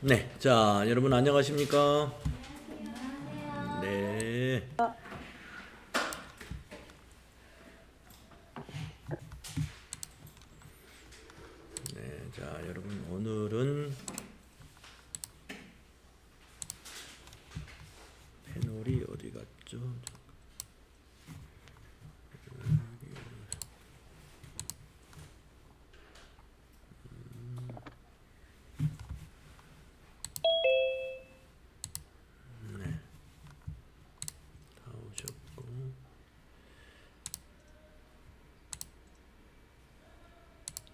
네, 자, 여러분 안녕하십니까? 네. 네, 자, 여러분 오늘은 패널이 어디 갔죠? 다 오셨고.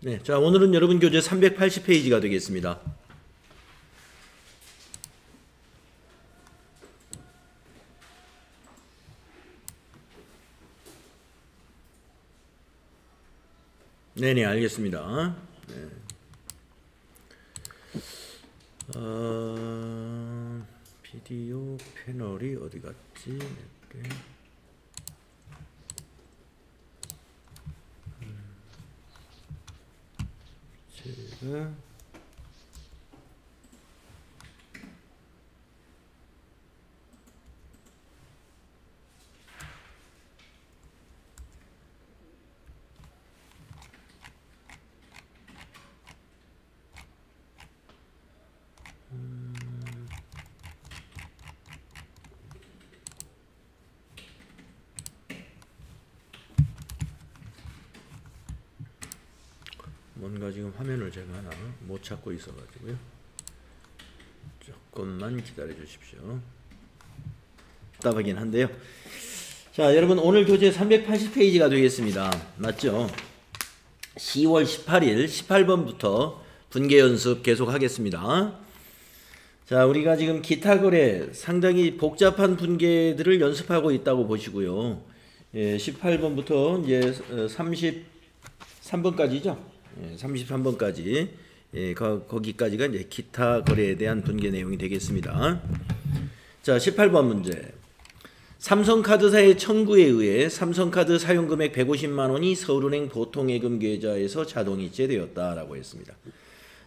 네, 자, 오늘은 여러분 교재 380페이지가 되겠습니다. 네네, 알겠습니다. 네. 비디오 패널이 어디 갔지? 네. 제가 뭔가 지금 화면을 제가 하나 못 찾고 있어가지고요. 조금만 기다려 주십시오. 답답하긴 한데요. 자, 여러분 오늘 교재 380페이지가 되겠습니다. 맞죠? 10월 18일 18번부터 분계 연습 계속 하겠습니다. 자, 우리가 지금 기타 거래 상당히 복잡한 분계들을 연습하고 있다고 보시고요. 예, 18번부터 이제 33번까지죠. 예, 33번까지 예, 거기까지가 이제 기타 거래에 대한 분계 내용이 되겠습니다. 자, 18번 문제. 삼성카드사의 청구에 의해 삼성카드 사용금액 150만 원이 서울은행 보통예금 계좌에서 자동이체되었다라고 했습니다.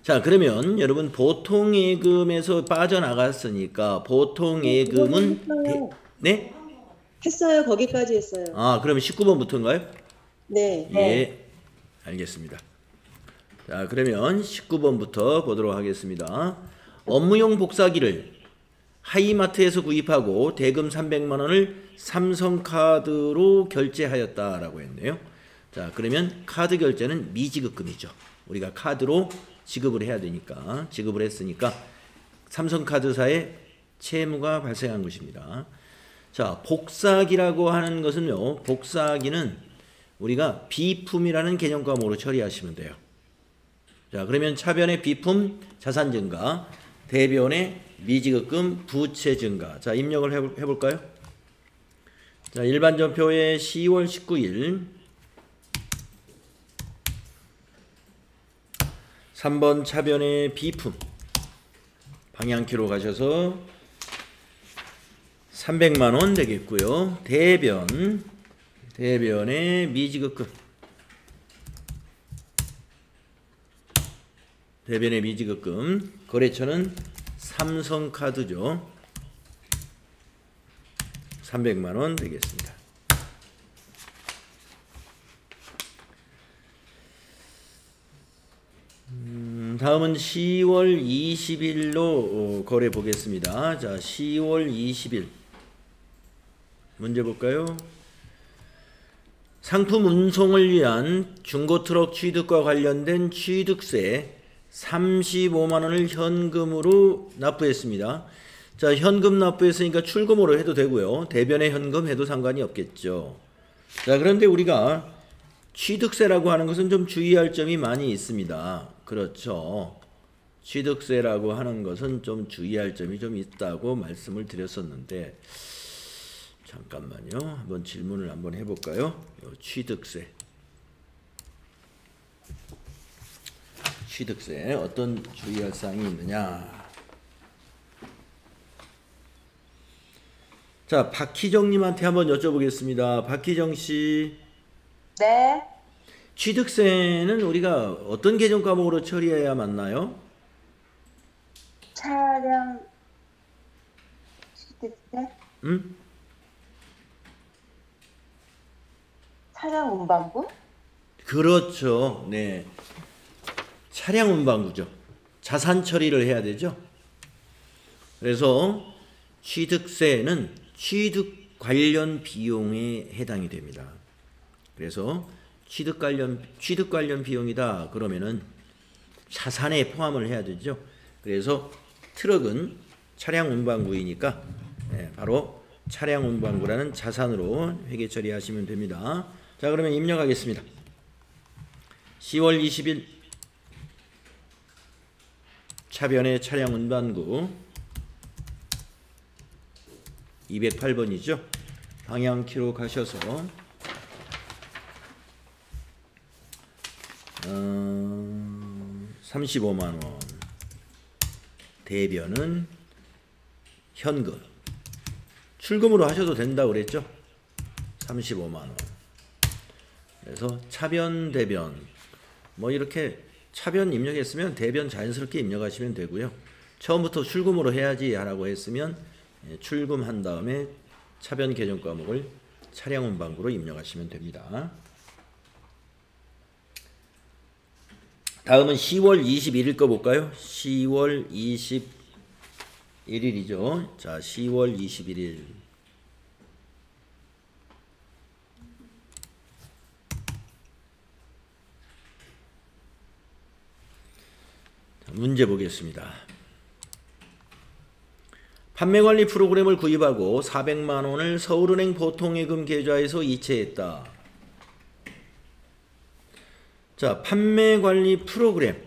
자, 그러면 여러분 보통예금에서 빠져나갔으니까 보통예금은 네? 했어요. 거기까지 했어요. 아, 그러면 19번부터인가요? 네. 예, 알겠습니다. 자, 그러면 19번부터 보도록 하겠습니다. 업무용 복사기를 하이마트에서 구입하고 대금 300만 원을 삼성카드로 결제하였다라고 했네요. 자, 그러면 카드 결제는 미지급금이죠. 우리가 카드로 지급을 해야 되니까 지급을 했으니까 삼성카드사에 채무가 발생한 것입니다. 자, 복사기라고 하는 것은요. 복사기는 우리가 비품이라는 개념 과목으로 처리하시면 돼요. 자, 그러면 차변의 비품 자산 증가, 대변의 미지급금 부채 증가. 자, 입력을 해볼까요? 자, 일반전표의 10월 19일 3번 차변의 비품 방향키로 가셔서 300만 원 되겠고요. 대변의 미지급금 대변의 미지급금 거래처는 삼성카드죠. 300만 원 되겠습니다. 다음은 10월 20일로 거래 보겠습니다. 자, 10월 20일 문제 볼까요? 상품 운송을 위한 중고트럭 취득과 관련된 취득세 35만 원을 현금으로 납부했습니다. 자, 현금 납부했으니까 출금으로 해도 되고요. 대변의 현금 해도 상관이 없겠죠. 자, 그런데 우리가 취득세라고 하는 것은 좀 주의할 점이 많이 있습니다. 그렇죠. 취득세라고 하는 것은 좀 주의할 점이 좀 있다고 말씀을 드렸었는데 잠깐만요. 한번 질문을 한번 해볼까요? 취득세 어떤 주의할 사항이 있느냐. 자, 박희정님한테 한번 여쭤보겠습니다. 박희정씨. 네. 취득세는 우리가 어떤 개정 과목으로 처리해야 맞나요? 차량 취득세? 음? 차량 운반부? 그렇죠. 네. 차량 운반구죠. 자산 처리를 해야 되죠. 그래서 취득세는 취득 관련 비용에 해당이 됩니다. 그래서 취득 관련 비용이다 그러면은 자산에 포함을 해야 되죠. 그래서 트럭은 차량 운반구이니까 바로 차량 운반구라는 자산으로 회계 처리하시면 됩니다. 자, 그러면 입력하겠습니다. 10월 20일 차변의 차량 운반구 208번이죠. 방향키로 가셔서 35만원 대변은 현금 출금으로 하셔도 된다고 그랬죠. 35만원. 그래서 차변 대변 뭐 이렇게 차변 입력했으면 대변 자연스럽게 입력하시면 되고요. 처음부터 출금으로 해야지 라고 했으면 출금한 다음에 차변 개정 과목을 차량 운반구로 입력하시면 됩니다. 다음은 10월 21일 거 볼까요? 10월 21일이죠. 자, 10월 21일. 문제 보겠습니다. 판매관리 프로그램을 구입하고 400만원을 서울은행 보통예금 계좌에서 이체했다. 자, 판매관리 프로그램.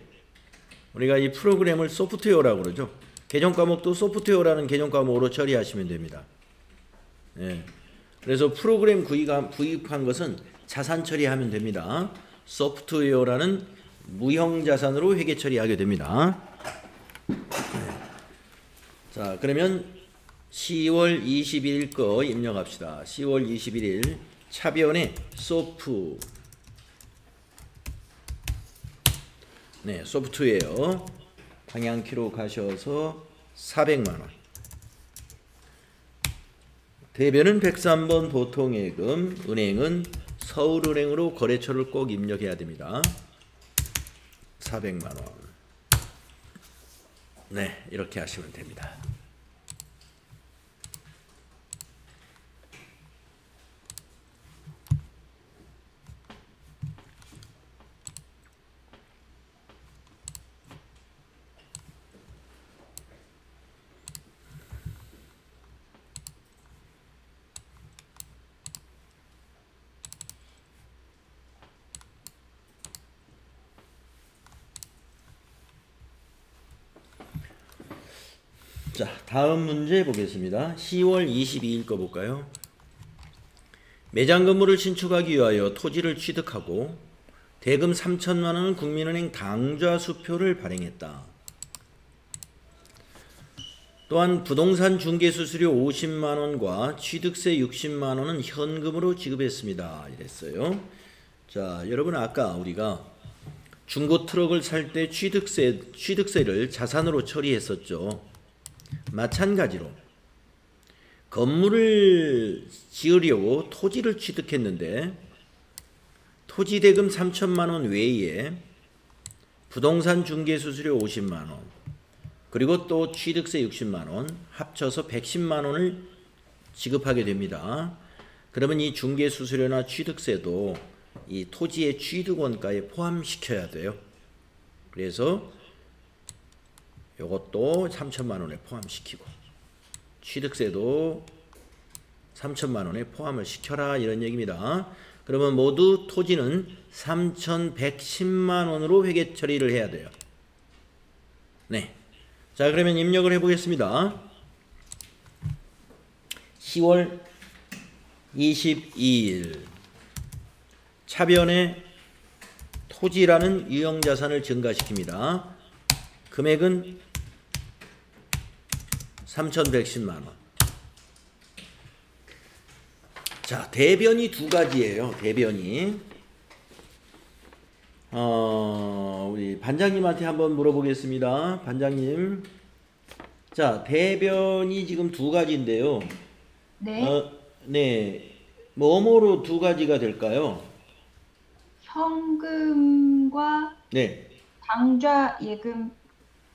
우리가 이 프로그램을 소프트웨어라고 그러죠. 개정과목도 소프트웨어라는 개정과목으로 처리하시면 됩니다. 그래서 프로그램 구입한 것은 자산 처리하면 됩니다. 소프트웨어라는 무형자산으로 회계 처리하게 됩니다. 자, 그러면 10월 21일 거 입력합시다. 10월 21일 차변의 소프 소프트웨어 방향키로 가셔서 400만원 대변은 103번 보통예금 은행은 서울은행으로 거래처를 꼭 입력해야 됩니다. 400만원 이렇게 하시면 됩니다. 자, 다음 문제 보겠습니다. 10월 22일 거 볼까요? 매장 건물을 신축하기 위하여 토지를 취득하고 대금 3천만 원은 국민은행 당좌 수표를 발행했다. 또한 부동산 중개 수수료 50만 원과 취득세 60만 원은 현금으로 지급했습니다. 이랬어요. 자, 여러분 아까 우리가 중고 트럭을 살 때 취득세를 자산으로 처리했었죠. 마찬가지로 건물을 지으려고 토지를 취득했는데 토지 대금 3천만 원 외에 부동산 중개 수수료 50만 원 그리고 또 취득세 60만 원 합쳐서 110만 원을 지급하게 됩니다. 그러면 이 중개 수수료나 취득세도 이 토지의 취득원가에 포함시켜야 돼요. 그래서 요것도 3천만 원에 포함시키고 취득세도 3천만 원에 포함을 시켜라 이런 얘기입니다. 그러면 모두 토지는 3,110만 원으로 회계 처리를 해야 돼요. 자, 그러면 입력을 해보겠습니다. 10월 22일 차변에 토지라는 유형자산을 증가시킵니다. 금액은 3,110만 원. 자, 대변이 두 가지예요. 대변이. 우리 반장님한테 한번 물어보겠습니다. 반장님. 자, 대변이 지금 두 가지인데요. 네. 네. 뭐뭐로 두 가지가 될까요? 현금과 네. 당좌 예금.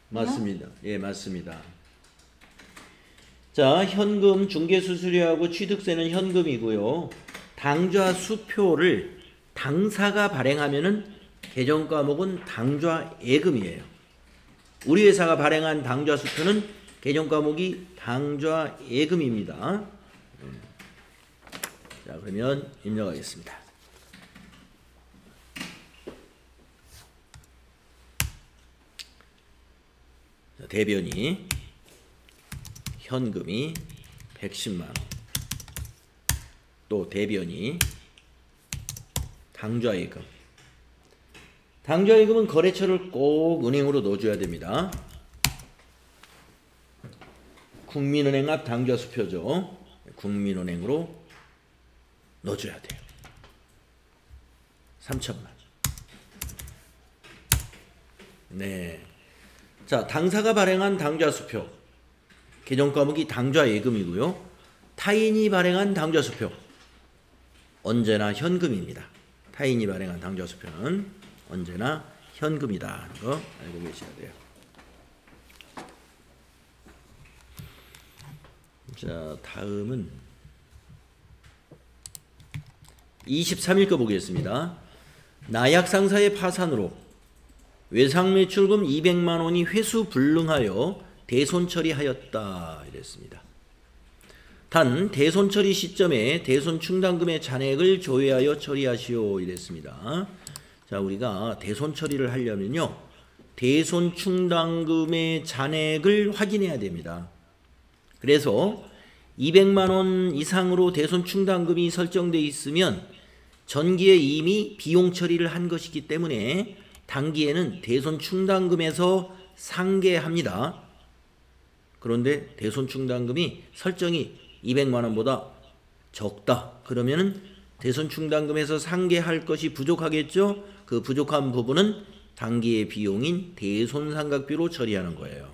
맞습니다. 예, 맞습니다. 자, 현금 중개수수료하고 취득세는 현금이고요. 당좌 수표를 당사가 발행하면은 개정 과목은 당좌 예금이에요. 우리 회사가 발행한 당좌 수표는 개정 과목이 당좌 예금입니다. 자, 그러면 입력하겠습니다. 자, 대변이 현금이 110만 원. 또 대변이 당좌예금. 당좌예금은 거래처를 꼭 은행으로 넣어줘야 됩니다. 국민은행 앞 당좌수표죠. 국민은행으로 넣어줘야 돼요. 3천만. 네. 자, 당사가 발행한 당좌수표. 개정 과목이 당좌예금이고요. 타인이 발행한 당좌수표. 언제나 현금입니다. 타인이 발행한 당좌수표는 언제나 현금이다 하는 거 알고 계셔야 돼요. 자, 다음은 23일 거 보겠습니다. 나약상사의 파산으로 외상매출금 200만 원이 회수 불능하여 대손 처리하였다 이랬습니다. 단 대손 처리 시점에 대손 충당금의 잔액을 조회하여 처리하시오 이랬습니다. 자, 우리가 대손 처리를 하려면요, 대손 충당금의 잔액을 확인해야 됩니다. 그래서 200만 원 이상으로 대손 충당금이 설정되어 있으면 전기에 이미 비용 처리를 한 것이기 때문에 단기에는 대손 충당금에서 상계합니다. 그런데 대손 충당금이 설정이 200만 원보다 적다. 그러면은 대손 충당금에서 상계할 것이 부족하겠죠? 그 부족한 부분은 단기의 비용인 대손 상각비로 처리하는 거예요.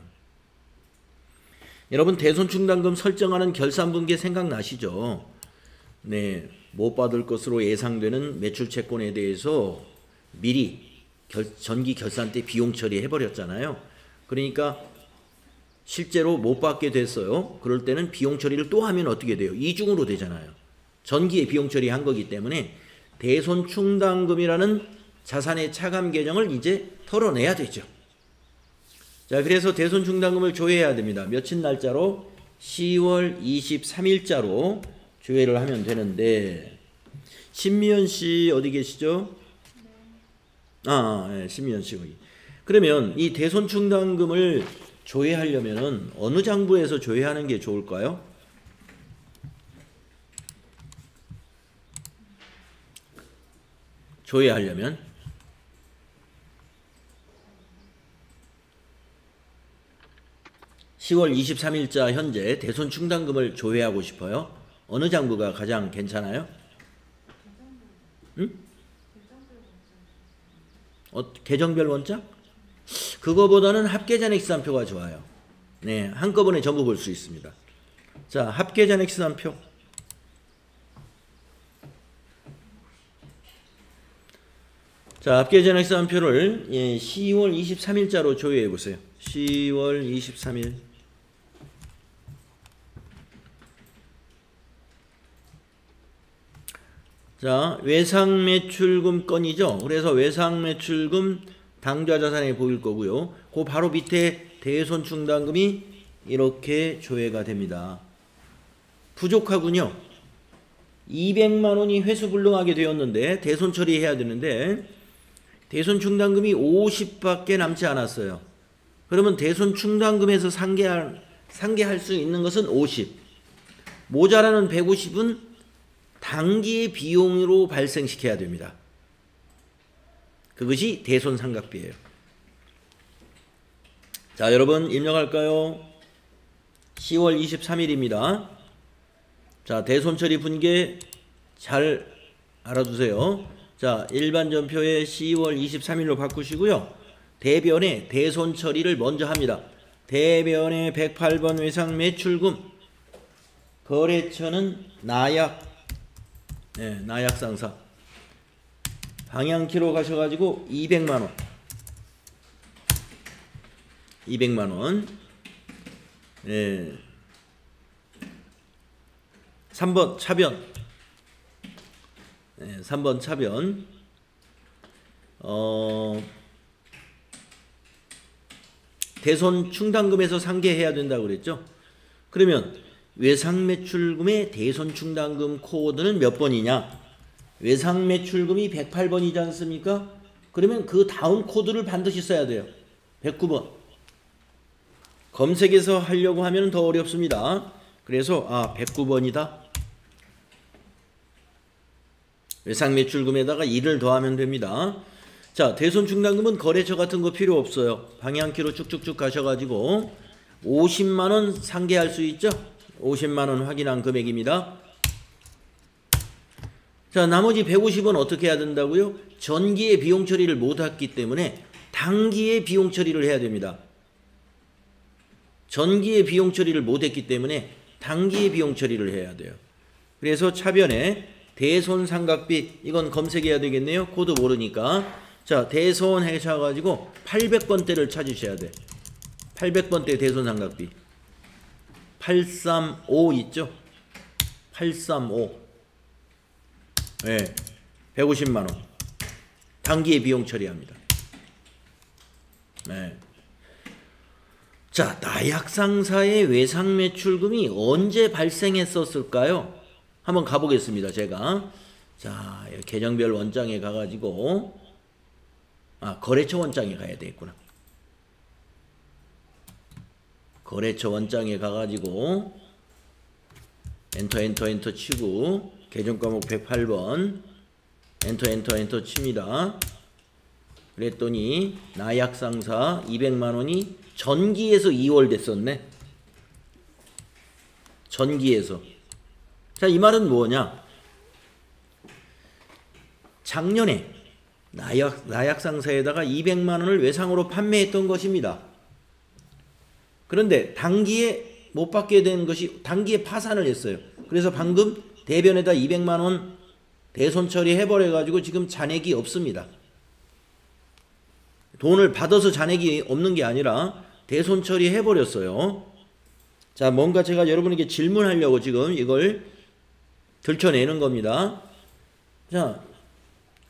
여러분, 대손 충당금 설정하는 결산분계 생각나시죠? 네, 못 받을 것으로 예상되는 매출 채권에 대해서 미리 전기 결산 때 비용 처리해 버렸잖아요. 그러니까 실제로 못 받게 됐어요. 그럴 때는 비용 처리를 또 하면 어떻게 돼요? 이중으로 되잖아요. 전기에 비용 처리한 거기 때문에 대손 충당금이라는 자산의 차감 계정을 이제 털어내야 되죠. 자, 그래서 대손 충당금을 조회해야 됩니다. 며칠 날짜로? 10월 23일자로 조회를 하면 되는데, 신미연 씨 어디 계시죠? 네, 신미연 씨 거기. 그러면 이 대손 충당금을 조회하려면은 어느 장부에서 조회하는 게 좋을까요? 조회하려면 10월 23일자 현재 대손 충당금을 조회하고 싶어요. 어느 장부가 가장 괜찮아요? 응? 계정별 원장? 그거보다는 합계잔액시산표가 좋아요. 네, 한꺼번에 전부 볼 수 있습니다. 자, 합계잔액시산표. 자, 합계잔액시산표를 10월 23일자로 조회해 보세요. 10월 23일. 자, 외상매출금 건이죠. 그래서 외상매출금 당좌자산에 보일 거고요. 그 바로 밑에 대손 충당금이 이렇게 조회가 됩니다. 부족하군요. 200만 원이 회수 불능하게 되었는데 대손 처리해야 되는데 대손 충당금이 50밖에 남지 않았어요. 그러면 대손 충당금에서 상계할 수 있는 것은 50. 모자라는 150은 단기의 비용으로 발생시켜야 됩니다. 그것이 대손 상각비예요. 자, 여러분 입력할까요? 10월 23일입니다. 자, 대손 처리 분계 잘 알아두세요. 자, 일반 전표에 10월 23일로 바꾸시고요. 대변에 대손 처리를 먼저 합니다. 대변의 108번 외상 매출금. 거래처는 나약. 네, 나약 상사. 방향키로 가셔가지고 200만원. 200만원. 네. 3번 차변. 네, 3번 차변. 대손 충당금에서 상계해야 된다고 그랬죠. 그러면 외상매출금의 대손 충당금 코드는 몇 번이냐? 외상매출금이 108번이지 않습니까? 그러면 그 다음 코드를 반드시 써야 돼요. 109번. 검색해서 하려고 하면 더 어렵습니다. 그래서 109번이다. 외상매출금에다가 1을 더하면 됩니다. 자, 대손충당금은 거래처 같은 거 필요 없어요. 방향키로 쭉쭉쭉 가셔가지고 50만원 상계할 수 있죠? 50만원 확인한 금액입니다. 자, 나머지 150원 어떻게 해야 된다고요? 전기에 비용 처리를 못했기 때문에 단기에 비용 처리를 해야 됩니다. 전기에 비용 처리를 못했기 때문에 단기에 비용 처리를 해야 돼요. 그래서 차변에 대손상각비, 이건 검색해야 되겠네요. 코드 모르니까. 자, 대손 해셔가지고 800번대를 찾으셔야 돼. 800번대 대손상각비. 835 있죠? 835. 네, 150만원. 단기에 비용 처리합니다. 네. 자, 나약상사의 외상매출금이 언제 발생했었을까요? 한번 가보겠습니다. 제가. 자, 계정별 원장에 가가지고 거래처 원장에 가야 되겠구나. 거래처 원장에 가가지고 엔터 치고 계정과목 108번 엔터 칩니다. 그랬더니 나약상사 200만원이 전기에서 2월 됐었네. 전기에서. 자, 이 말은 뭐냐? 작년에 나약상사에다가 200만원을 외상으로 판매했던 것입니다. 그런데 단기에 못 받게 된 것이 단기에 파산을 했어요. 그래서 방금 대변에다 200만원 대손 처리해버려가지고 지금 잔액이 없습니다. 돈을 받아서 잔액이 없는 게 아니라 대손 처리해버렸어요. 자, 뭔가 제가 여러분에게 질문하려고 지금 이걸 들춰내는 겁니다. 자,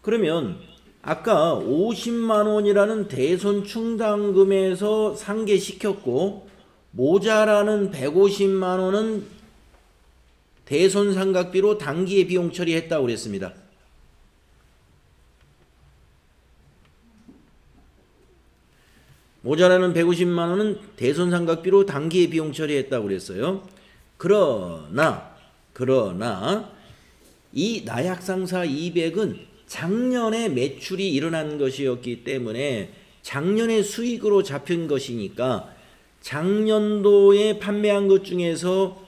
그러면 아까 50만원이라는 대손 충당금에서 상계시켰고 모자라는 150만원은 대손 상각비로 단기에 비용 처리했다고 그랬습니다. 모자라는 150만원은 대손 상각비로 단기에 비용 처리했다고 그랬어요. 그러나 이 나약상사 200은 작년에 매출이 일어난 것이었기 때문에 작년에 수익으로 잡힌 것이니까 작년도에 판매한 것 중에서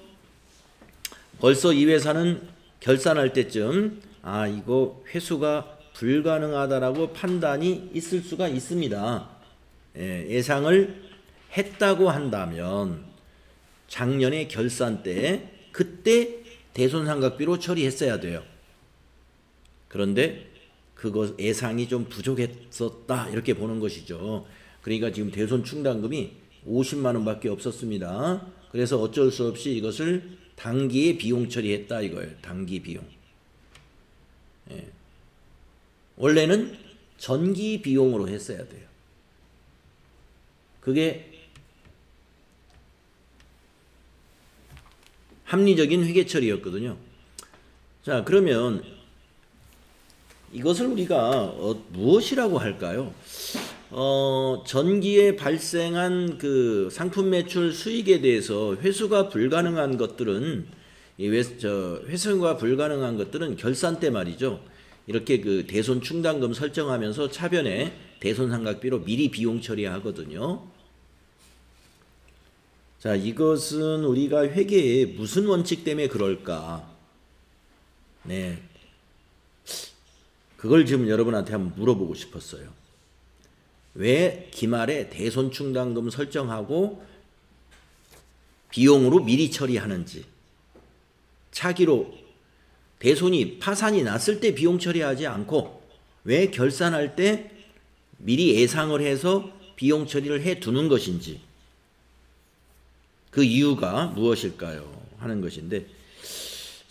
벌써 이 회사는 결산할 때쯤 이거 회수가 불가능하다라고 판단이 있을 수가 있습니다. 예상을 했다고 한다면 작년에 결산 때 그때 대손상각비로 처리했어야 돼요. 그런데 그거 예상이 좀 부족했었다 이렇게 보는 것이죠. 그러니까 지금 대손 충당금이 50만원 밖에 없었습니다. 그래서 어쩔 수 없이 이것을 단기에 비용 처리했다 이거예요. 단기 비용. 원래는 전기 비용으로 했어야 돼요. 그게 합리적인 회계 처리였거든요. 자, 그러면 이것을 우리가 무엇이라고 할까요? 전기에 발생한 그 상품 매출 수익에 대해서 회수가 불가능한 것들은 회수가 불가능한 것들은 결산 때 말이죠. 이렇게 그 대손 충당금 설정하면서 차변에 대손 상각비로 미리 비용 처리하거든요. 자, 이것은 우리가 회계에 무슨 원칙 때문에 그럴까? 네. 그걸 지금 여러분한테 한번 물어보고 싶었어요. 왜 기말에 대손 충당금 설정하고 비용으로 미리 처리하는지, 차기로 대손이 파산이 났을 때 비용 처리하지 않고 왜 결산할 때 미리 예상을 해서 비용 처리를 해 두는 것인지, 그 이유가 무엇일까요? 하는 것인데,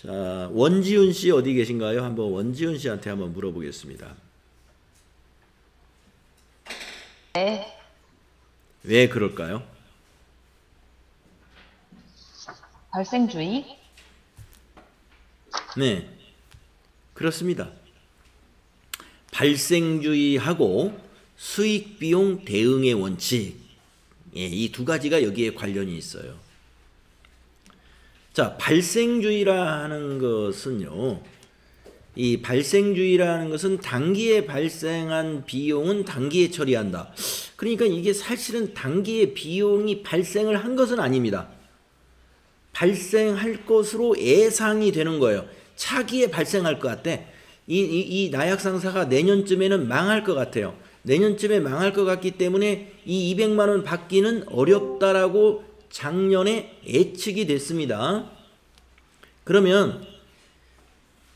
자, 원지훈 씨 어디 계신가요? 한번 원지훈 씨한테 한번 물어보겠습니다. 네. 왜 그럴까요? 발생주의? 네, 그렇습니다. 발생주의하고 수익비용 대응의 원칙, 이 두 가지가 여기에 관련이 있어요. 자, 발생주의라는 것은요, 이 발생주의라는 것은 단기에 발생한 비용은 단기에 처리한다. 그러니까 이게 사실은 단기에 비용이 발생을 한 것은 아닙니다. 발생할 것으로 예상이 되는 거예요. 차기에 발생할 것 같아. 이 나약상사가 내년쯤에는 망할 것 같아요. 내년쯤에 망할 것 같기 때문에 이 200만 원 받기는 어렵다라고 작년에 예측이 됐습니다. 그러면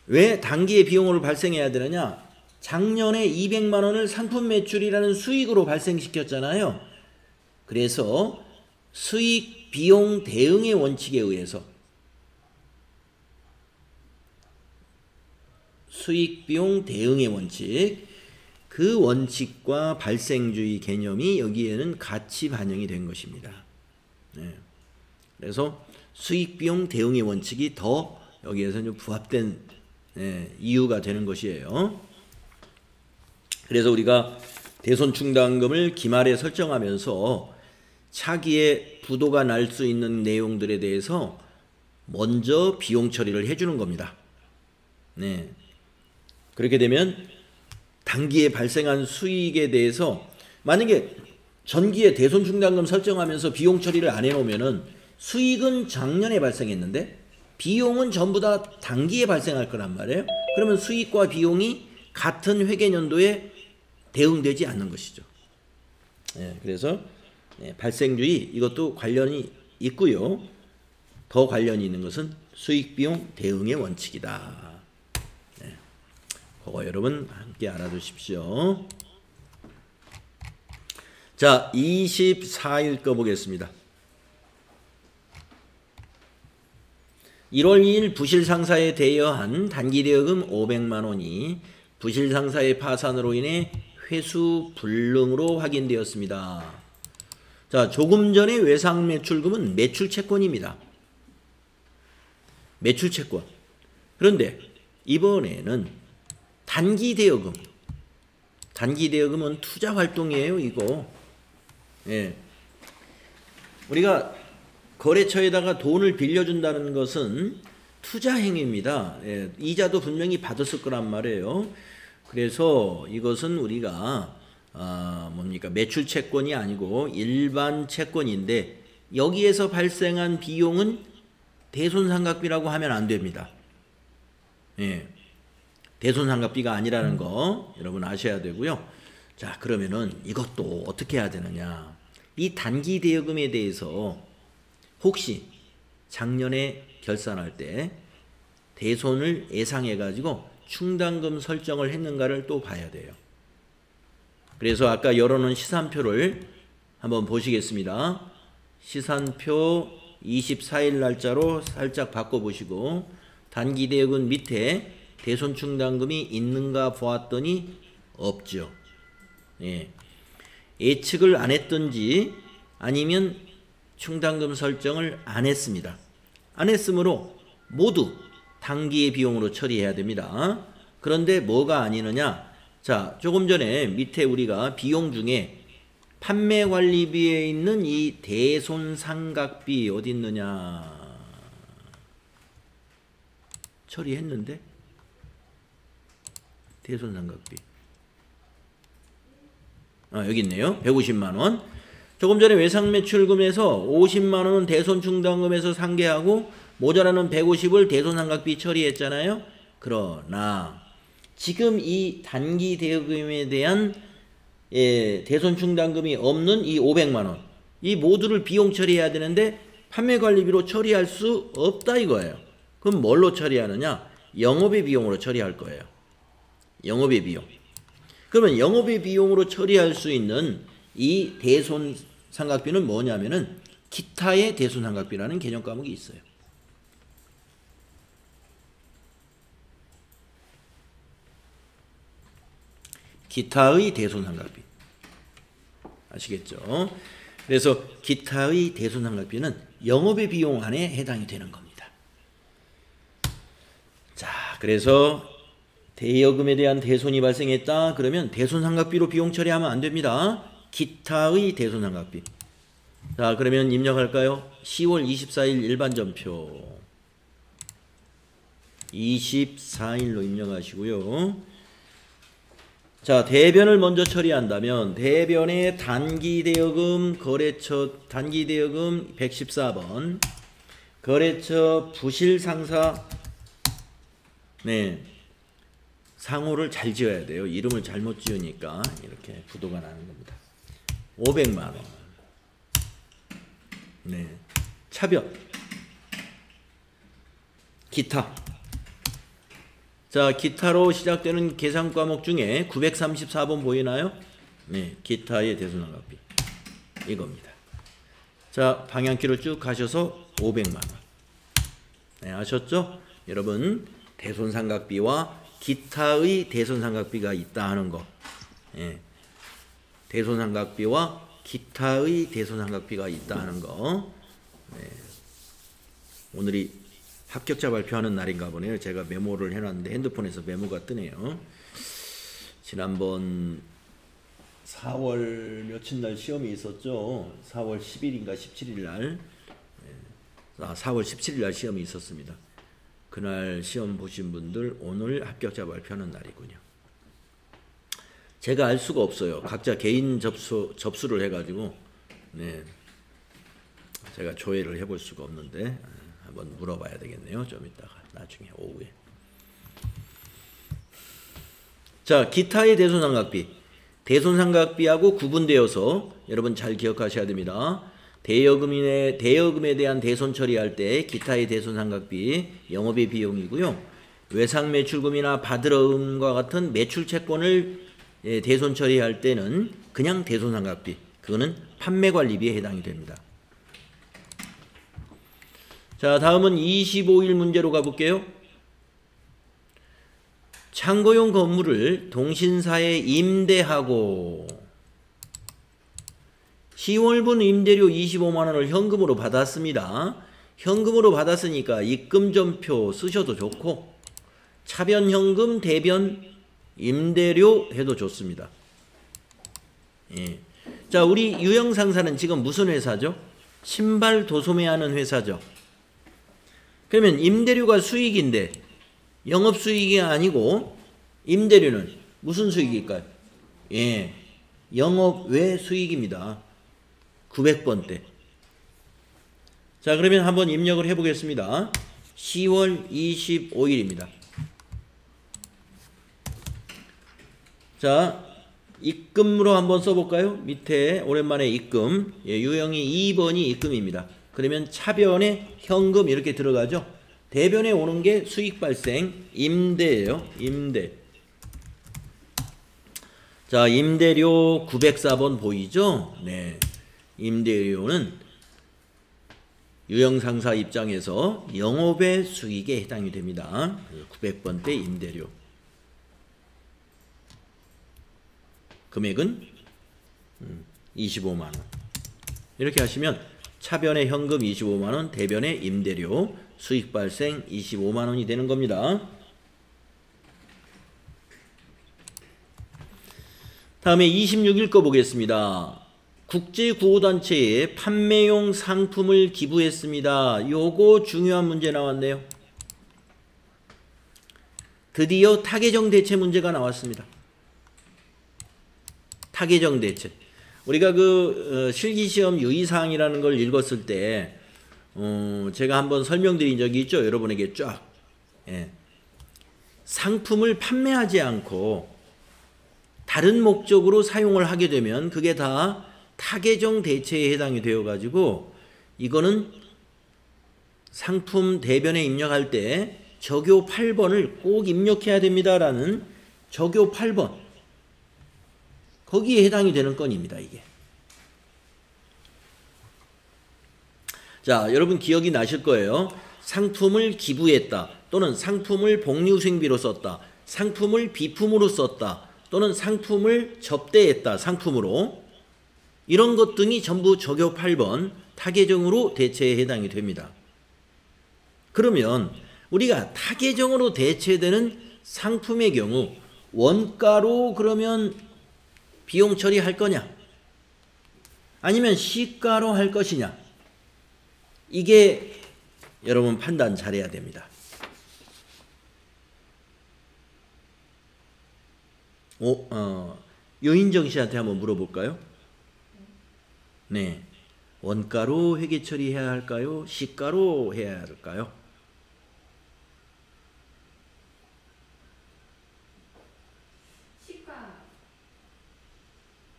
왜 단기에 비용을 발생해야 되느냐? 작년에 200만 원을 상품 매출이라는 수익으로 발생시켰잖아요. 그래서 수익 비용 대응의 원칙에 의해서 수익 비용 대응의 원칙, 그 원칙과 발생주의 개념이 여기에는 같이 반영이 된 것입니다. 네. 그래서 수익 비용 대응의 원칙이 더 여기에서 좀 부합된 이유가 되는 것이에요. 그래서 우리가 대손 충당금을 기말에 설정하면서 차기에 부도가 날 수 있는 내용들에 대해서 먼저 비용 처리를 해주는 겁니다. 네. 그렇게 되면 단기에 발생한 수익에 대해서, 만약에 전기에 대손 충당금 설정하면서 비용 처리를 안 해놓으면은 수익은 작년에 발생했는데 비용은 전부 다 단기에 발생할 거란 말이에요. 그러면 수익과 비용이 같은 회계연도에 대응되지 않는 것이죠. 네, 그래서 발생주의, 이것도 관련이 있고요. 더 관련이 있는 것은 수익비용 대응의 원칙이다. 네, 그거 여러분 함께 알아두십시오. 자, 24일 거 보겠습니다. 1월 2일 부실상사에 대여한 단기대여금 500만 원이 부실상사의 파산으로 인해 회수 불능으로 확인되었습니다. 자, 조금 전에 외상매출금은 매출채권입니다. 매출채권. 그런데 이번에는 단기대여금. 단기대여금은 투자활동이에요, 이거. 예. 우리가 거래처에다가 돈을 빌려준다는 것은 투자 행위입니다. 예, 이자도 분명히 받았을 거란 말이에요. 그래서 이것은 우리가 뭡니까? 매출 채권이 아니고 일반 채권인데 여기에서 발생한 비용은 대손상각비라고 하면 안 됩니다. 예, 대손상각비가 아니라는 거 여러분 아셔야 되고요. 자, 그러면은 이것도 어떻게 해야 되느냐? 이 단기 대여금에 대해서 혹시 작년에 결산할 때 대손을 예상해 가지고 충당금 설정을 했는가를 또 봐야 돼요. 그래서 아까 열어놓은 시산표를 한번 보시겠습니다. 시산표 24일 날짜로 살짝 바꿔보시고 단기대여금 밑에 대손 충당금이 있는가 보았더니 없죠. 예. 예측을 안 했든지 아니면 충당금 설정을 안 했습니다. 안 했으므로 모두 단기의 비용으로 처리해야 됩니다. 그런데 뭐가 아니느냐? 자, 조금 전에 밑에 우리가 비용 중에 판매관리비에 있는 이 대손상각비 어디 있느냐? 처리했는데? 대손상각비. 여기 있네요. 150만 원. 조금 전에 외상매출금에서 50만 원은 대손충당금에서 상계하고 모자라는 150을 대손상각비 처리했잖아요. 그러나 지금 이 단기 대여금에 대한 대손충당금이 없는 이 500만 원, 이 모두를 비용 처리해야 되는데 판매관리비로 처리할 수 없다 이거예요. 그럼 뭘로 처리하느냐? 영업의 비용으로 처리할 거예요. 영업의 비용. 그러면 영업의 비용으로 처리할 수 있는 이 대손상각비는 뭐냐면은 기타의 대손상각비라는 개념 과목이 있어요. 기타의 대손상각비. 아시겠죠? 그래서 기타의 대손상각비는 영업의 비용 안에 해당이 되는 겁니다. 자, 그래서 대여금에 대한 대손이 발생했다. 그러면 대손상각비로 비용 처리하면 안 됩니다. 기타의 대손상각비. 자, 그러면 입력할까요? 10월 24일 일반전표 24일로 입력하시고요. 자, 대변을 먼저 처리한다면 대변의 단기대여금 거래처 단기대여금 114번 거래처 부실상사 네 상호를 잘 지어야 돼요. 이름을 잘못 지으니까 이렇게 부도가 나는 겁니다. 500만 원. 네. 차변. 기타. 자, 기타로 시작되는 계산 과목 중에 934번 보이나요? 네, 기타의 대손상각비 이겁니다. 자, 방향키로 쭉 가셔서 500만 원. 네, 아셨죠? 여러분, 대손상각비와 기타의 대손상각비가 있다 하는 거. 네, 대손상각비와 기타의 대손상각비가 있다 하는 거. 네, 오늘이 합격자 발표하는 날인가 보네요. 제가 메모를 해놨는데 핸드폰에서 메모가 뜨네요. 지난번 4월 며칠 날 시험이 있었죠. 4월 10일인가 17일 날 4월 17일 날 시험이 있었습니다. 그날 시험 보신 분들 오늘 합격자 발표하는 날이군요. 제가 알 수가 없어요. 각자 개인 접수를 해가지고 네, 제가 조회를 해볼 수가 없는데 한번 물어봐야 되겠네요. 좀 이따가 나중에 오후에. 자, 기타의 대손상각비. 대손상각비하고 구분되어서 여러분 잘 기억하셔야 됩니다. 대여금에 대한 대손 처리할 때 기타의 대손상각비 영업의 비용이고요. 외상매출금이나 받으러음과 같은 매출채권을 대손 처리할 때는 그냥 대손상각비. 그거는 판매관리비에 해당이 됩니다. 자, 다음은 25일 문제로 가볼게요. 창고용 건물을 동신사에 임대하고 10월분 임대료 25만원을 현금으로 받았습니다. 현금으로 받았으니까 입금전표 쓰셔도 좋고 차변현금, 대변 임대료 해도 좋습니다. 예. 자, 우리 유형상사는 지금 무슨 회사죠? 신발 도소매하는 회사죠. 그러면 임대료가 수익인데 영업수익이 아니고 임대료는 무슨 수익일까요? 예, 영업 외 수익입니다. 900번대. 자, 그러면 한번 입력을 해보겠습니다. 10월 25일입니다. 자, 입금으로 한번 써볼까요? 밑에 오랜만에 입금. 예, 유형이 2번이 입금입니다. 그러면 차변에 현금 이렇게 들어가죠. 대변에 오는 게 수익 발생 임대예요. 임대. 자, 임대료 904번 보이죠? 네. 임대료는 유형상사 입장에서 영업의 수익에 해당이 됩니다. 900번대 임대료. 금액은 25만원. 이렇게 하시면 차변의 현금 25만원, 대변의 임대료, 수익 발생 25만원이 되는 겁니다. 다음에 26일 거 보겠습니다. 국제구호단체에 판매용 상품을 기부했습니다. 요거 중요한 문제 나왔네요. 드디어 타계정 대체 문제가 나왔습니다. 타계정 대체. 우리가 그 실기시험 유의사항이라는 걸 읽었을 때 제가 한번 설명드린 적이 있죠. 여러분에게 쫙. 예. 상품을 판매하지 않고 다른 목적으로 사용을 하게 되면 그게 다 타계정 대체에 해당이 되어 가지고 이거는 상품 대변에 입력할 때 적요 8번을 꼭 입력해야 됩니다라는 적요 8번. 거기에 해당이 되는 건입니다, 이게. 자, 여러분 기억이 나실 거예요. 상품을 기부했다. 또는 상품을 복리후생비로 썼다. 상품을 비품으로 썼다. 또는 상품을 접대했다. 상품으로. 이런 것 등이 전부 적요 8번 타계정으로 대체에 해당이 됩니다. 그러면 우리가 타계정으로 대체되는 상품의 경우 원가로 그러면 비용 처리할 거냐? 아니면 시가로 할 것이냐? 이게 여러분 판단 잘해야 됩니다. 유인정 씨한테 한번 물어볼까요? 네. 원가로 회계 처리해야 할까요? 시가로 해야 할까요?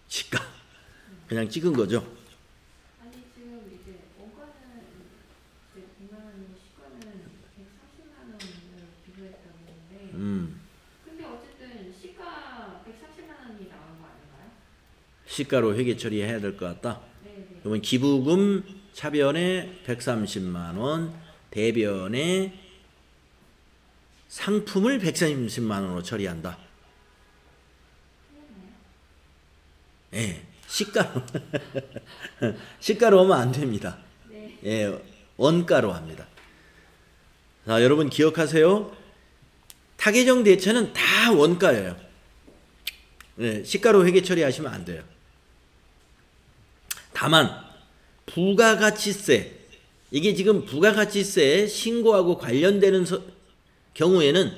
시가. 그냥 찍은 거죠? 아니 지금 이제 원가는 이제 100만 원이고 시가는 130만 원을 기부했다고 했는데 근데 어쨌든 시가 130만 원이 나온 거 아닌가요? 시가로 회계 처리해야 될 것 같다. 네네. 그러면 기부금 차변에 130만 원, 대변에 상품을 130만 원으로 처리한다. 예, 시가로 시가로 하면 안 됩니다. 네. 예, 원가로 합니다. 자, 여러분 기억하세요. 타계정 대체는 다 원가예요. 예, 시가로 회계 처리하시면 안 돼요. 다만 부가가치세, 이게 지금 부가가치세 신고하고 관련되는 경우에는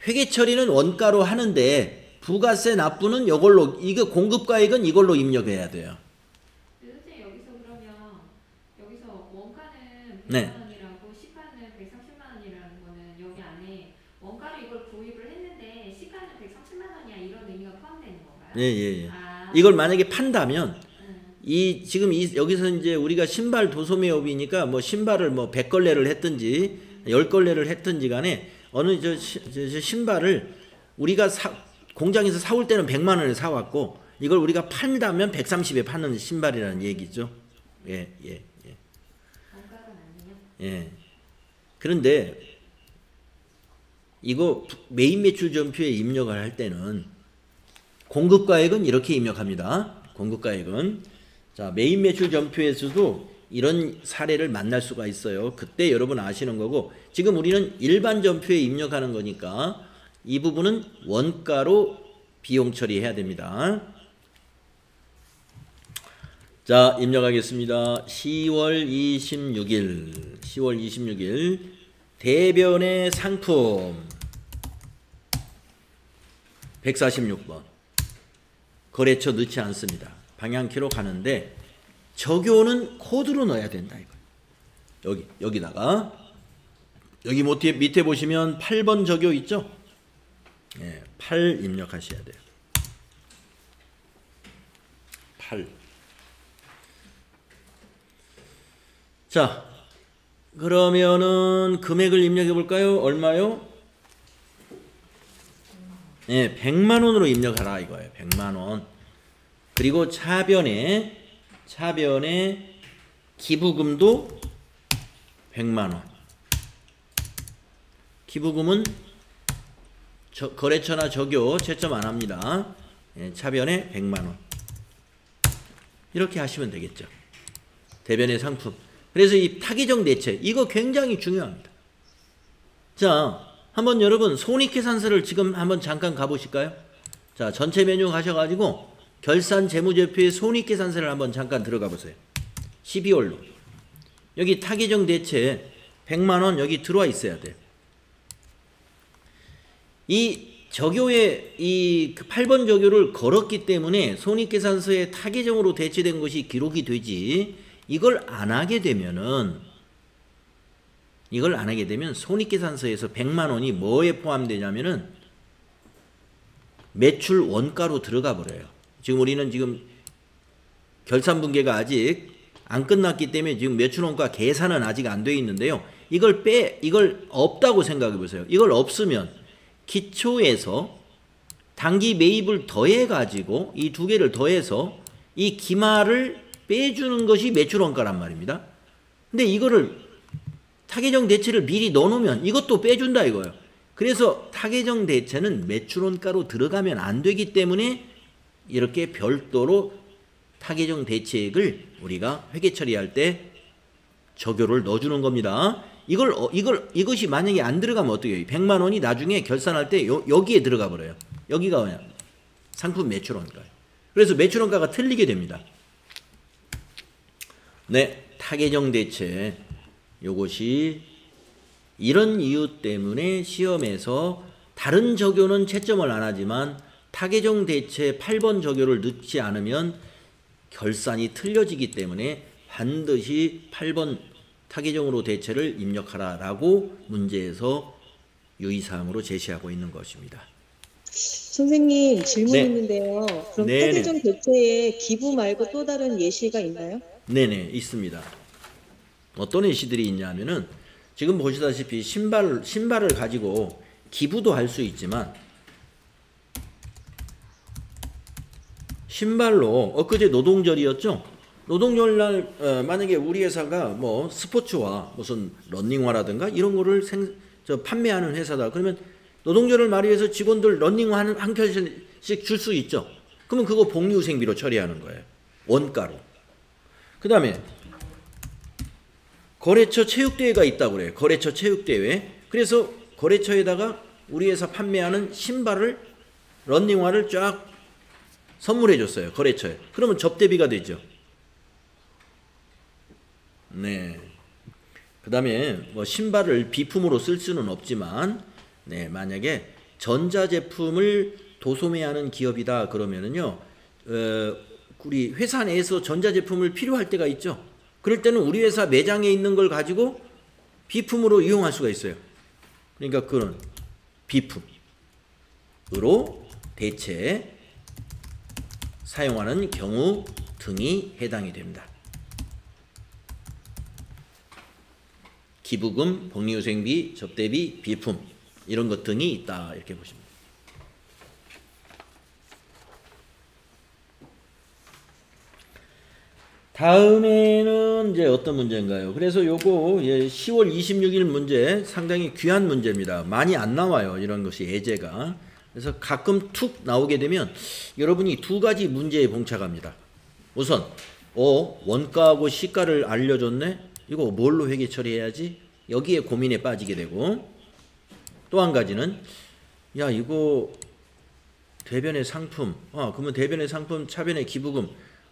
회계 처리는 원가로 하는데 부가세 납부는 이걸로, 이거 공급가액은 이걸로 입력해야 돼요. 선생님 여기서 그러면 여기서 원가는 100만 네. 원이라고 시가는 130만 원이라는 거는 여기 안에 원가로 이걸 구입을 했는데 시가는 130만 원이야 이런 의미가 포함되는 건가요? 예, 예, 예. 아. 이걸 만약에 판다면 지금 여기서 이제 우리가 신발 도소매업이니까 뭐 신발을 뭐 100걸레를 했든지 10걸레를 했든지 간에 어느 저 신발을 우리가 공장에서 사올 때는 100만 원에 사왔고 이걸 우리가 판다면 130에 파는 신발이라는 얘기죠. 예, 예, 예. 원가가 아니요? 예. 그런데 이거 메인 매출 전표에 입력을 할 때는 공급가액은 이렇게 입력합니다. 공급가액은. 자, 메인 매출 전표에서도 이런 사례를 만날 수가 있어요. 그때 여러분 아시는 거고, 지금 우리는 일반 전표에 입력하는 거니까 이 부분은 원가로 비용 처리해야 됩니다. 자, 입력하겠습니다. 10월 26일 대변의 상품 146번 거래처 넣지 않습니다. 방향키로 가는데 적요는 코드로 넣어야 된다 이거. 여기다가 여기 밑에 보시면 8번 적요 있죠? 네, 8 입력하셔야 돼요. 8. 자, 그러면은 금액을 입력해 볼까요? 얼마요? 네, 100만 원으로 입력하라 이거예요. 100만 원. 그리고 차변에 기부금도 100만 원. 기부금은 거래처나 적요 채점 안 합니다. 예, 차변에 100만 원. 이렇게 하시면 되겠죠. 대변의 상품. 그래서 이 타계정 대체 이거 굉장히 중요합니다. 자, 한번 여러분 손익계산서를 지금 한번 잠깐 가보실까요? 자, 전체 메뉴 가셔가지고 결산 재무제표의 손익계산서를 한번 잠깐 들어가 보세요. 12월로 여기 타계정 대체 100만 원 여기 들어와 있어야 돼요. 이 적요에 이 8번 적요를 걸었기 때문에 손익계산서에 타계정으로 대체된 것이 기록이 되지, 이걸 안 하게 되면 손익계산서에서 100만 원이 뭐에 포함되냐면은 매출 원가로 들어가 버려요. 지금 우리는 지금 결산분계가 아직 안 끝났기 때문에 지금 매출원가 계산은 아직 안 돼 있는데요. 이걸 없다고 생각해 보세요. 이걸 없으면 기초에서 단기 매입을 더해 가지고 이 두 개를 더해서 이 기말을 빼주는 것이 매출원가란 말입니다. 근데 이거를 타계정 대체를 미리 넣어놓으면 이것도 빼준다 이거예요. 그래서 타계정 대체는 매출원가로 들어가면 안 되기 때문에 이렇게 별도로 타계정 대체액을 우리가 회계 처리할 때 적용을 넣어주는 겁니다. 이것이 만약에 안 들어가면 어떻게 해요? 100만 원이 나중에 결산할 때 여기에 들어가 버려요. 여기가 뭐냐? 상품 매출원가예요. 그래서 매출원가가 틀리게 됩니다. 네, 타계정 대체 요것이 이런 이유 때문에 시험에서 다른 적용은 채점을 안 하지만 타계정 대체 8번 적용을 넣지 않으면 결산이 틀려지기 때문에 반드시 8번 타계정으로 대체를 입력하라라고 문제에서 유의사항으로 제시하고 있는 것입니다. 선생님 질문 네. 있는데요. 그럼 네네. 타계정 대체에 기부 말고 또 다른 예시가 있나요? 네네, 있습니다. 어떤 예시들이 있냐면은 지금 보시다시피 신발을 가지고 기부도 할 수 있지만 신발로 엊그제 노동절이었죠. 노동절날 만약에 우리 회사가 뭐 스포츠화 무슨 러닝화라든가 이런 거를 판매하는 회사다. 그러면 노동절을 맞이해서 직원들 러닝화 한 켤씩 줄 수 있죠. 그러면 그거 복리후생비로 처리하는 거예요. 원가로. 그 다음에 거래처 체육대회가 있다고 그래요. 거래처 체육대회. 그래서 거래처에다가 우리 회사 판매하는 신발을 러닝화를 쫙 선물해 줬어요. 거래처에. 그러면 접대비가 되죠. 네. 그 다음에 뭐 신발을 비품으로 쓸 수는 없지만 네, 만약에 전자제품을 도소매하는 기업이다 그러면은요, 우리 회사 내에서 전자제품을 필요할 때가 있죠. 그럴 때는 우리 회사 매장에 있는 걸 가지고 비품으로 이용할 수가 있어요. 그러니까 그런 비품으로 대체 사용하는 경우 등이 해당이 됩니다. 기부금, 복리후생비, 접대비, 비품 이런 것 등이 있다 이렇게 보시면 됩니다. 다음에는 이제 어떤 문제인가요? 그래서 요거 10월 26일 문제 상당히 귀한 문제입니다. 많이 안 나와요. 이런 것이 예제가. 그래서 가끔 툭 나오게 되면 여러분이 두 가지 문제에 봉착합니다. 우선 원가하고 시가를 알려줬네? 이거 뭘로 회계 처리해야지? 여기에 고민에 빠지게 되고, 또 한 가지는 야 이거 대변의 상품, 그러면 대변의 상품 차변의 기부금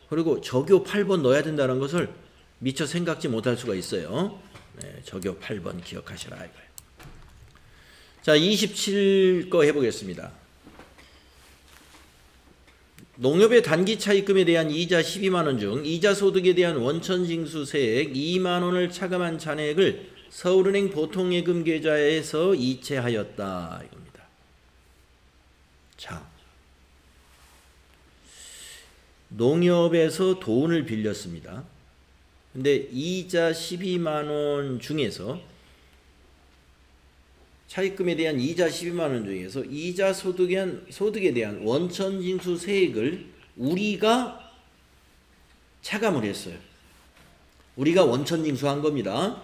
그리고 적요 8번 넣어야 된다는 것을 미처 생각지 못할 수가 있어요. 네, 적요 8번 기억하시라 이거예요. 자, 27거 해보겠습니다. 농협의 단기 차입금에 대한 이자 12만원 중 이자 소득에 대한 원천징수세액 2만원을 차감한 잔액을 서울은행 보통예금 계좌에서 이체하였다 이겁니다. 자, 농협에서 돈을 빌렸습니다. 근데 이자 12만원 중에서 차입금에 대한 이자 12만원 중에서 이자 소득에 대한 원천징수세액을 우리가 차감을 했어요. 우리가 원천징수한 겁니다.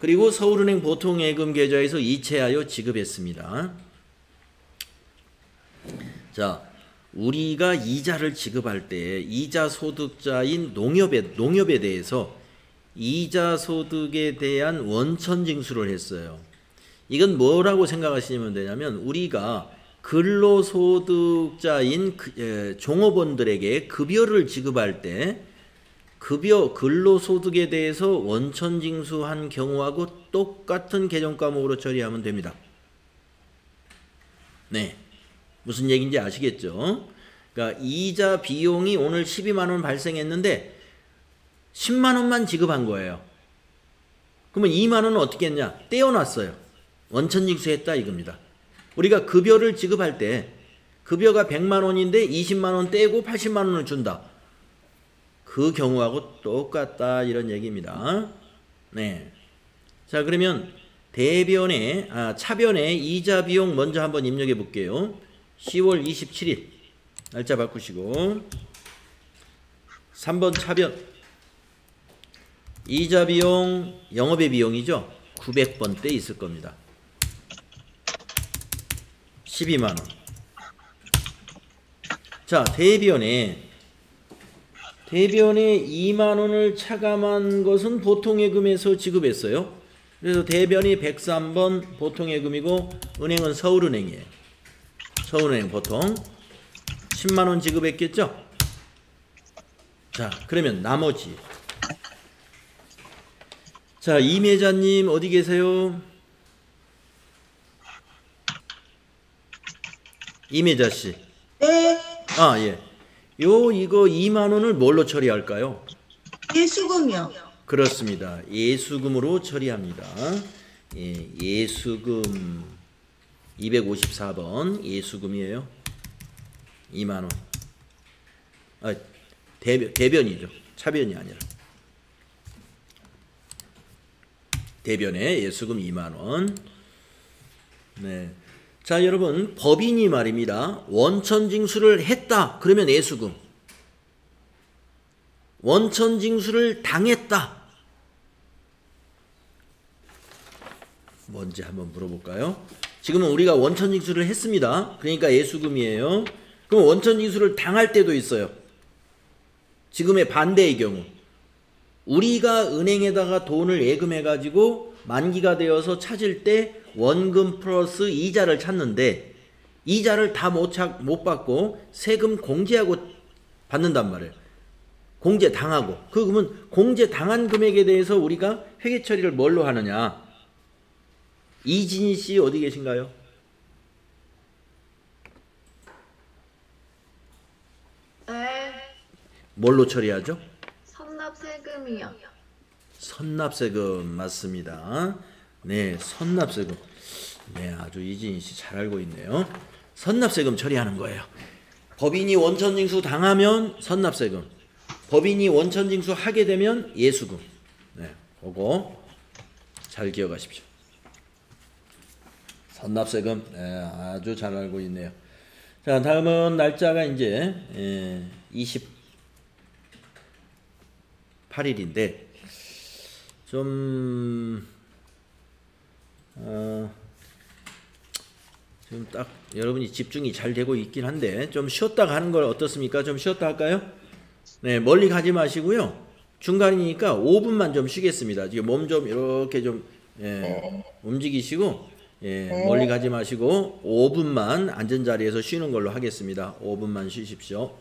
그리고 서울은행 보통예금 계좌에서 이체하여 지급했습니다. 자, 우리가 이자를 지급할 때 이자 소득자인 농협에 대해서 이자 소득에 대한 원천징수를 했어요. 이건 뭐라고 생각하시면 되냐면 우리가 근로소득자인 종업원들에게 급여를 지급할 때 근로소득에 대해서 원천징수한 경우하고 똑같은 개정과목으로 처리하면 됩니다. 네, 무슨 얘기인지 아시겠죠? 그러니까 이자 비용이 오늘 12만원 발생했는데 10만원만 지급한 거예요. 그러면 2만원은 어떻게 했냐? 떼어놨어요. 원천징수했다 이겁니다. 우리가 급여를 지급할 때 급여가 100만원인데 20만원 떼고 80만원을 준다. 그 경우하고 똑같다 이런 얘기입니다. 네. 자, 그러면 차변의 이자 비용 먼저 한번 입력해 볼게요. 10월 27일 날짜 바꾸시고 3번 차변 이자 비용 영업의 비용이죠. 900번 때 있을 겁니다. 12만원. 자, 대변에 2만원을 차감한 것은 보통예금에서 지급했어요. 그래서 대변이 103번 보통예금이고 은행은 서울은행이에요. 서울은행 보통 10만원 지급했겠죠? 자, 그러면 나머지. 자, 이매자님 어디 계세요? 이매자씨. 네, 아, 예. 이거 2만원을 뭘로 처리할까요? 예수금이요. 그렇습니다. 예수금으로 처리합니다. 예, 예수금 254번 예수금이에요. 2만원. 아, 대변이죠. 차변이 아니라. 대변에 예수금 2만원. 네. 자, 여러분, 법인이 말입니다. 원천징수를 했다. 그러면 예수금. 원천징수를 당했다. 뭔지 한번 물어볼까요? 지금은 우리가 원천징수를 했습니다. 그러니까 예수금이에요. 그럼 원천징수를 당할 때도 있어요. 지금의 반대의 경우. 우리가 은행에다가 돈을 예금해가지고 만기가 되어서 찾을 때 원금 플러스 이자를 찾는데 이자를 다 못 받고 세금 공제하고 받는단 말이에요. 공제 당하고. 그러면 공제 당한 금액에 대해서 우리가 회계 처리를 뭘로 하느냐? 이진희 씨 어디 계신가요? 네, 뭘로 처리하죠? 선납세금이요. 선납세금 맞습니다. 네, 선납세금. 네, 아주 이진희 씨 잘 알고 있네요. 선납세금 처리하는 거예요. 법인이 원천징수 당하면 선납세금. 법인이 원천징수 하게 되면 예수금. 네, 그거 잘 기억하십시오. 선납세금. 네, 아주 잘 알고 있네요. 자, 다음은 날짜가 이제 28일인데 좀 지금 딱 여러분이 집중이 잘 되고 있긴 한데 좀 쉬었다 가는 걸 어떻습니까? 좀 쉬었다 할까요? 네, 멀리 가지 마시고요. 중간이니까 5분만 좀 쉬겠습니다. 지금 몸 좀 이렇게 좀 움직이시고 멀리 가지 마시고 5분만 앉은 자리에서 쉬는 걸로 하겠습니다. 5분만 쉬십시오.